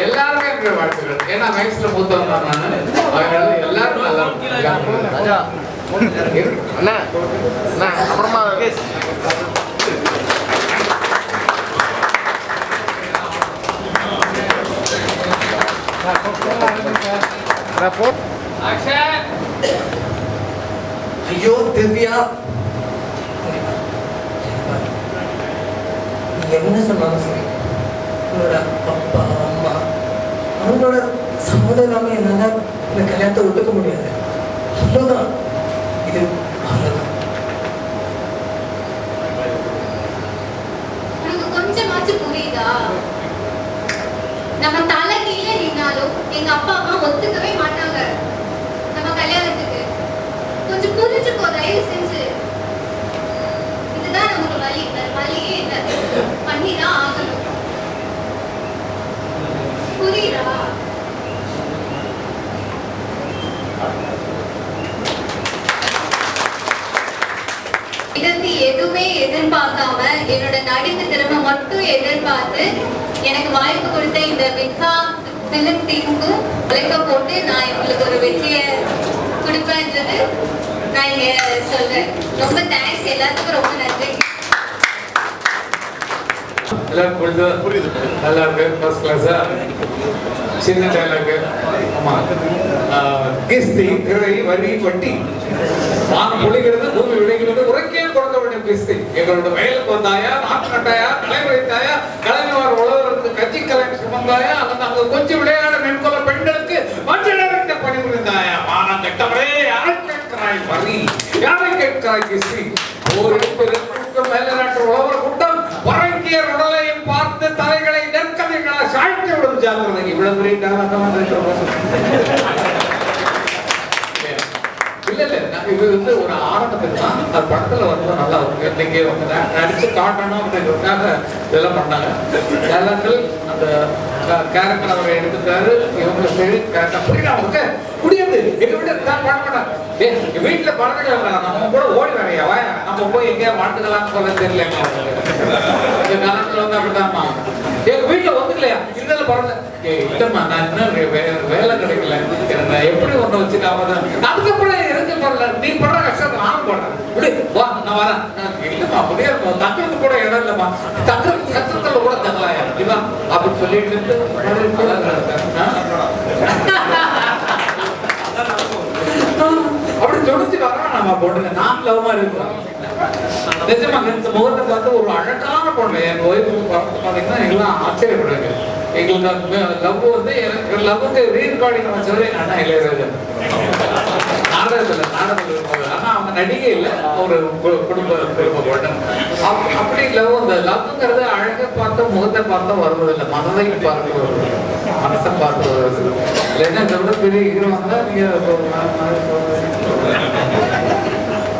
எல்லாருமே என்னுடைய வாழ்த்துக்கள். ஏன்னா வயசுல மூத்தவங்க நான், அதனால எல்லாரும் நல்லா அப்புறமா ஐயோ திவ்யா, என்ன சொன்னாலும் சரி, உங்களோட அப்பா அம்மா அவங்களோட சம்மதம் இல்லாம என்னால இந்த கல்யாணத்தை ஒத்துக்க முடியாது. அவ்வளவுதான், இது அவ்வளவுதான். கொஞ்சமாச்சும் புரியுதா? நம்ம தலை கீழே நின்னாலும் எங்க அப்பா அம்மா ஒத்துக்கவே மாட்டாங்க நம்ம கல்யாணத்துக்கு. கொஞ்சம் புரிஞ்சுக்கோ தயவு செஞ்சு. இதுதான் நமக்கு வழி. வழியே இல்லை, பண்ணிதான் ஆகணும். புரியுதா? இதற்கு எதுவுமே எதிர்பார்க்காம என்னோட நடிப்பு திறமை மட்டும் எதிர்பார்த்து எனக்கு வாய்ப்பு கொடுத்த இந்த வித்வா பிலிம் டீமுக்கும் உழைக்க போட்டு நான் இவங்களுக்கு ஒரு வெற்றியை கொடுப்பேன்றது நான் இங்க சொல்றேன். ரொம்ப தேங்க்ஸ், எல்லாத்துக்கும் ரொம்ப நன்றி. எல்லாரும் புரியுது, நல்லா இருக்கு. ஃபர்ஸ்ட் கிளாஸா சின்ன டைலாக். ஆமா, கிஸ்தி திரை வரி வட்டி வானம் பொழிகிறது, பூமி விளைகிறது, உரைக்கே கொடுக்க வேண்டிய கிஸ்தி. எங்களோட வயலுக்கு வந்தாயா, நாட்டு நட்டாயா, களை வைத்தாயா, கலைஞர் உழவருக்கு கட்சி கலைஞர் சுமந்தாயா, அல்லது அங்கு கொஞ்சம் விளையாட மென்கொள்ள பெண்களுக்கு மஞ்சள் வைத்த பணி புரிந்தாயா, வானம் கட்டவரே யாரை கேட்கிறாய் வரி, யாரை கேட்கிறாய் கிஸ்தி. ஒரு மேல நாட்டு உழவர் கூட்டம் பறக்கியர் உடலையும் பார்த்து தலைகளை நெற்கதைகளை சாய்த்து விடும் ஜாக்கிரதை. இவ்வளவு பெரிய இல்ல இல்ல, இது வந்து ஒரு ஆரம்பத்துக்கு தான். அது படத்துல வந்து நல்லா நீங்க நடிச்சு காட்டணும் அப்படின்றதுக்காக இதெல்லாம் பண்ணாங்க. எல்லாத்தில் அந்த கேரக்டர் அவரை எடுத்துட்டாரு. இவங்க சரி புரியுது முடியாது, எங்க வீட்டு தான் பண்ண மாட்டாங்க. வீட்டுல பழக்கம் நம்ம கூட ஓடி வரையாவா, நம்ம போய் எங்கேயா மாட்டுக்கலாம்னு சொல்ல தெரியல. இந்த காலத்துல வந்து அப்படித்தான்மா, எங்க வீட்டுல வந்துக்கலையா இருந்தால பறந்த இல்லம்மா, நான் இன்னும் வேலை கிடைக்கல, எப்படி ஒண்ணு வச்சுக்காம அதுக்கப்புறம் இறந்து போடல. நீ படுற கஷ்டத்தை நானும் போடுறேன், இப்படி வா நான் வரேன். இல்லம்மா முடியாது, தங்குறதுக்கு கூட இடம் இல்லம்மா, தங்குறதுக்கு கஷ்டத்துல கூட தங்கலாயா இதான் அப்படின்னு சொல்லிட்டு அப்படி துணிச்சு வரோம். நம்ம பொண்ணுங்க நான் லவ்மா இருக்கிறோம். நிஜமாக இந்த முகத்தை பார்த்து ஒரு அழகான பொண்ணு என் ஒய்ஃபுக்கு பார்த்து பார்த்தீங்கன்னா எல்லாம் ஆச்சரியப்படுறாங்க. எங்களுக்கு லவ் வந்து எனக்கு லவ்வுக்கு ரீரெக்கார்டிங் வச்சவர் எங்க அண்ணா இளையராஜா. நாடகத்தில் ஆனா அவங்க நடிகை இல்லை, ஒரு குடும்ப பொண்ணு. அப்படி லவ், அந்த லவ்ங்கிறது அழகை பார்த்து முகத்தை பார்த்தா வருவதில்லை, மனதை பார்த்து வருவது, மனசை பார்த்து வருவது. இல்லைன்னா சொல்ற பெரிய ஹீரோ வந்தா நீங்க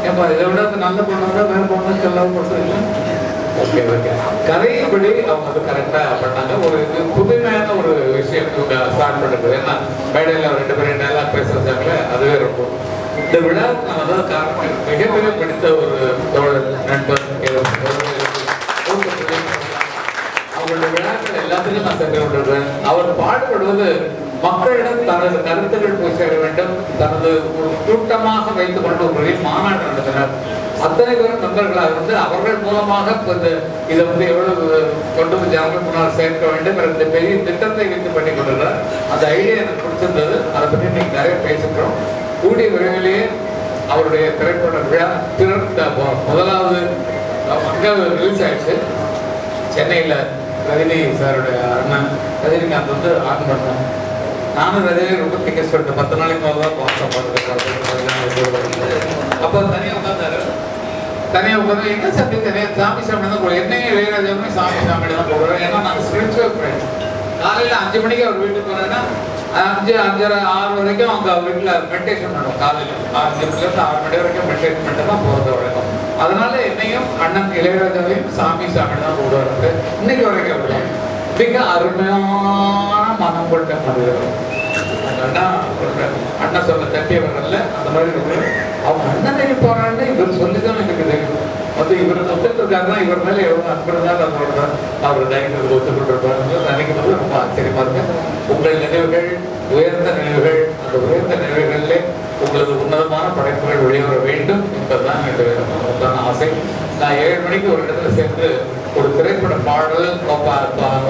ஏப்பா இதை விட நல்ல பொண்ணு தான் வேற பொண்ணுக்கு லவ் பண்ணுறீங்க. ஓகே ஓகே, கதைப்படி அவங்க வந்து கரெக்டா பண்ணாங்க. ஒரு புதுமையான ஒரு விஷயம் ஸ்டார்ட் பண்ணுறது. ஏன்னா மேடையில் ரெண்டு பேரும் டைலாக் பேசுறாங்களே, அதுவே ரொம்ப இந்த விழாவுக்கு நான் அதாவது காரணம் மிகப்பெரிய பிடித்த ஒரு தோழர் நண்பர். அவங்களுடைய விழாக்கள் எல்லாத்துக்கும் நான் சென்று கொண்டிருக்கிறேன். அவர் பாடுபடுவது மக்களிடம் தனது கருத்துக்கள் போய் சேர வேண்டும். தனது ஒரு கூட்டமாக வைத்துக் கொண்டு ஒரு மாநாடு நடத்தினார். அத்தனை பேரும் நண்பர்களாக இருந்து அவர்கள் மூலமாக இதை வந்து எவ்வளவு கொண்டு போய் ஜனங்கள் முன்னால் சேர்க்க வேண்டும் என்ற பெரிய திட்டத்தை வைத்து பண்ணி கொண்டிருக்கிறார். அந்த ஐடியா எனக்கு பிடிச்சிருந்தது. அதை பற்றி நீங்க நிறைய பேசிக்கிறோம். கூடிய விரைவிலேயே அவருடைய திரைப்பட விழா முதலாவது அங்கே ரிலீஸ் ஆயிடுச்சு. சென்னையில் ரஜினி சாருடைய அண்ணன் ரஜினிகாந்த் வந்து ஆன் பண்ணாங்க. நானும் ரஜினி ரொம்ப டிக்கெட் சொல்லிட்டேன். 10 நாளைக்கு மேலே தான் அப்போ தனியாக உட்காந்தாரு. தனியாக உட்காந்து என்ன சாமி தனியாக சாமி சாமி தான் போடுவோம். என்னையும் இளையராஜாவுமே சாமி சாமி தான் போடுறோம். ஏன்னா நாங்கள் ஸ்பிரிச்சுவல் ஃப்ரெண்ட்ஸ். காலையில் 5 மணிக்கு அவர் வீட்டுக்கு போனேன்னா 5, 5:30, 6 வரைக்கும் அவங்க வீட்டில் மெடிடேஷன் பண்ணுவோம். காலையில் 5 மணிலேருந்து 6 மணி வரைக்கும் மெடிடேஷன் பண்ணிட்டு தான் போகிறது வழக்கம். அதனால என்னையும் அண்ணன் இளையராஜாவையும் சாமி சாமி தான் போடுவாரு. இன்னைக்கு வரைக்கும் அப்படிதான் மிக அருமையான மனம் கொண்ட மனிதர். அண்ணன் சொல்ல தட்டியவர்கள்ல அந்த மாதிரி அவங்க அண்ணனை போறான்னு இவர் சொல்லிதான் எனக்கு தெரியும். வந்து இவர் ஒத்துட்டு இருக்காருன்னா இவர் மேல எவ்வளவு அன்பு இருந்தாலும் அதோட அவர் டைரக்டருக்கு ஒத்துக்கிட்டு இருப்பாரு நினைக்கும் போது ரொம்ப ஆச்சரியமா இருக்கு. உங்கள் நினைவுகள் உயர்ந்த நினைவுகள், அந்த உயர்ந்த நினைவுகளிலே உங்களது உன்னதமான படைப்புகள் வெளிவர வேண்டும் என்பதுதான் என்னுடைய ஆசை. நான் 7 மணிக்கு ஒரு இடத்துல சேர்ந்து ஒரு திரைப்பட பாடல்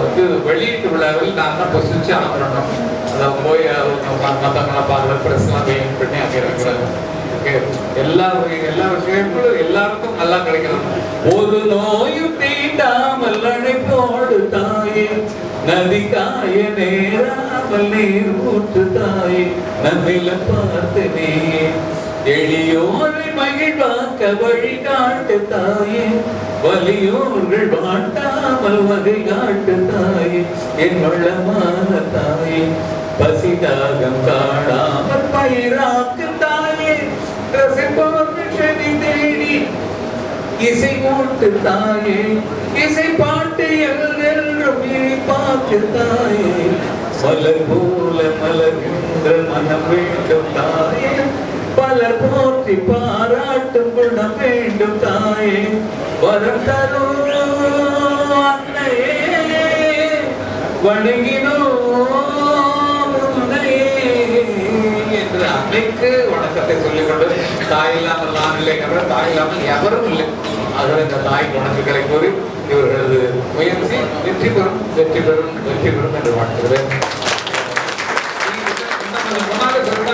வந்து வெளியீட்டு விழாவில் நான் தான் பொசிச்சு அனுப்பணும். அதை போய் மற்றவங்களை பார்க்கல பிரஸ்லாம் வெயிட் பண்ணி அங்கே இருக்கிறாங்க. எல்லா விஷயங்களும் எல்லாருக்கும் நல்லா கிடைக்கணும். ஒரு நோயும் தீண்டாமல் அழைப்போடு தாயே, நதி காய நேராமல் நீர் ஊற்று தாயே, நன்மையில பார்த்து நீயே, எளியோரை மகிழ்வாக்க வழிகாட்டு தாயே, வலியோர்கள் வாட்டாமல் வகை காட்டு தாயே, என் வளமான தாயே, பசிதாகம் காணாமல் பயிராக்கு தாயே, தேடி இசை மூட்டு தாயே, இசை பாட்டு என்றும் பார்த்து தாயே, மலர் போல மலர்கின்ற மனம் வேண்டும் தாயே, பலர் போற்றி பாராட்டும் குணம் வேண்டும் தாயே, வரம் தரும் அன்னையே வணங்கினோம் என்று அன்னைக்கு வணக்கத்தை சொல்லிக்கொண்டு தாய் இல்லாமல் நான் இல்லைங்கிற தாய் இல்லாமல் எவரும் இல்லை. ஆகவே இந்த தாய் வணக்கங்களை கூறி இவர்களது முயற்சி வெற்றி பெறும் வெற்றி பெறும் வெற்றி பெறும் என்று வாழ்த்துகிறேன்.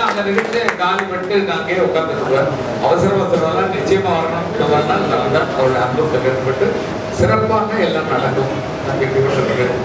அந்த நிகழ்ச்சியை காலி பண்ணிட்டு நாங்கே உட்கார்ந்துருப்பார். அவசரமாக நிச்சயமா வரணும் நான் தான் அவருடைய அனுபவத்தை கேட்டுப்பட்டு சிறப்பாக எல்லாம் நடக்கும். நான் கேட்டுக்கொண்டிருக்கிறேன்.